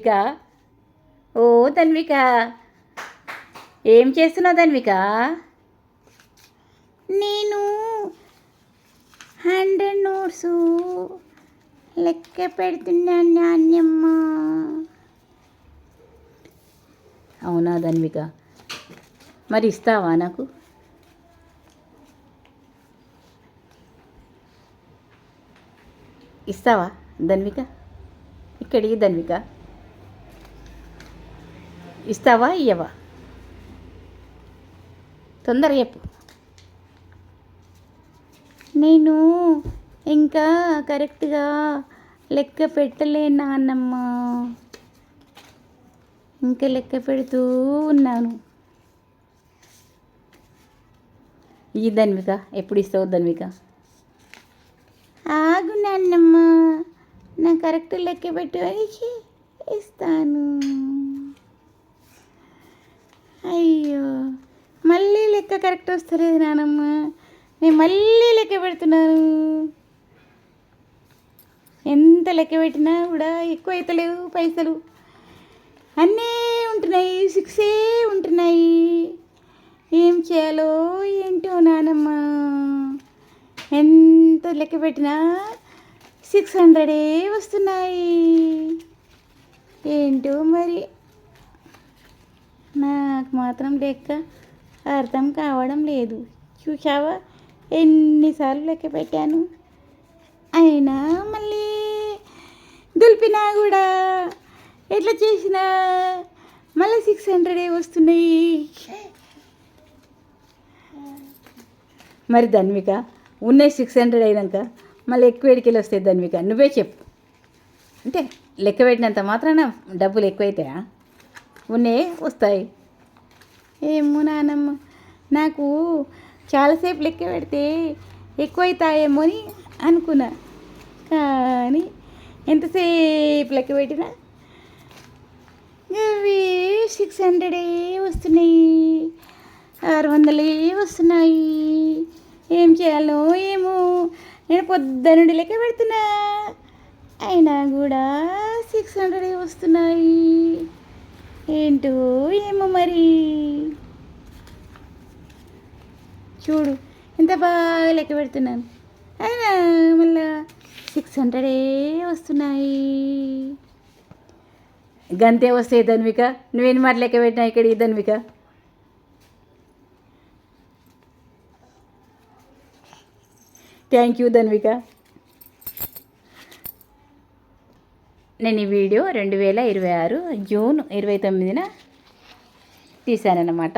ఇక ఓ ధన్విక, ఏం చేస్తున్నావు ధన్విక? నేను 100 నోట్స్ లెక్క పెడుతున్నాను నాన్నమ్మ. అవునా ధన్విక, మరి ఇస్తావా నాకు? ఇస్తావా ధన్విక? ఇక్కడికి ధన్విక, ఇస్తావా ఇయ్యవా? తొందరగా చెప్పు. నేను ఇంకా కరెక్ట్గా లెక్క పెట్టలే నాన్నమ్మ, ఇంకా లెక్క పెడుతూ ఉన్నాను. ఈ ధన్విక, ఎప్పుడు ఇస్తావు ధన్విక? ఆగు నాన్నమ్మ, నా కరెక్ట్ లెక్క పెట్టి ఇస్తాను. అయ్యో, మళ్ళీ లెక్క కరెక్ట్ వస్తలేదు నానమ్మ, నేను మళ్ళీ లెక్క పెడుతున్నాను. ఎంత లెక్క పెట్టినా కూడా ఎక్కువ అవుతలేవు పైసలు, అన్నీ ఉంటున్నాయి, 6 ఉంటున్నాయి. ఏం చేయాలో ఏంటో నానమ్మ, ఎంత లెక్క పెట్టినా 600 వస్తున్నాయి. ఏంటో మరి, నాకు మాత్రం లెక్క అర్థం కావడం లేదు. చూసావా ఎన్నిసార్లు లెక్క పెట్టాను, అయినా మళ్ళీ దులిపినా కూడా ఎట్లా చేసినా మళ్ళీ 600 వస్తున్నాయి. మరి ధన్విక, ఉన్నాయి 600 అయినాక మళ్ళీ ఎక్కువ ఎడికెళ్ళి వస్తాయి ధన్విక? నువ్వే చెప్పు. అంటే లెక్క పెట్టినంత మాత్రాన డబ్బులు ఎక్కువైతాయా? ఉన్నాయి వస్తాయి. ఏమో నానమ్మ, నాకు చాలాసేపు లెక్క పెడితే ఎక్కువైతాయేమో అని అనుకున్నా, కానీ ఎంతసేపు లెక్క పెట్టినా అవి 600 వస్తున్నాయి, 600 వస్తున్నాయి. ఏం చేయాలో ఏమో, నేను పొద్దునుండి లెక్క పెడుతున్నా, అయినా కూడా 600 వస్తున్నాయి. ఏంటో ఏమో మరి. చూడు ఎంత బాగా లెక్క పెడుతున్నాను, అయినా మళ్ళా 600 వస్తున్నాయి. గంతే వస్తాయి ధన్విక, నువ్వేం మాట లెక్క పెట్టినా ఇక్కడికి ధన్విక? Thank you Dhanvika. నేను ఈ వీడియో 2026 జూన్ 29న తీశానన్నమాట.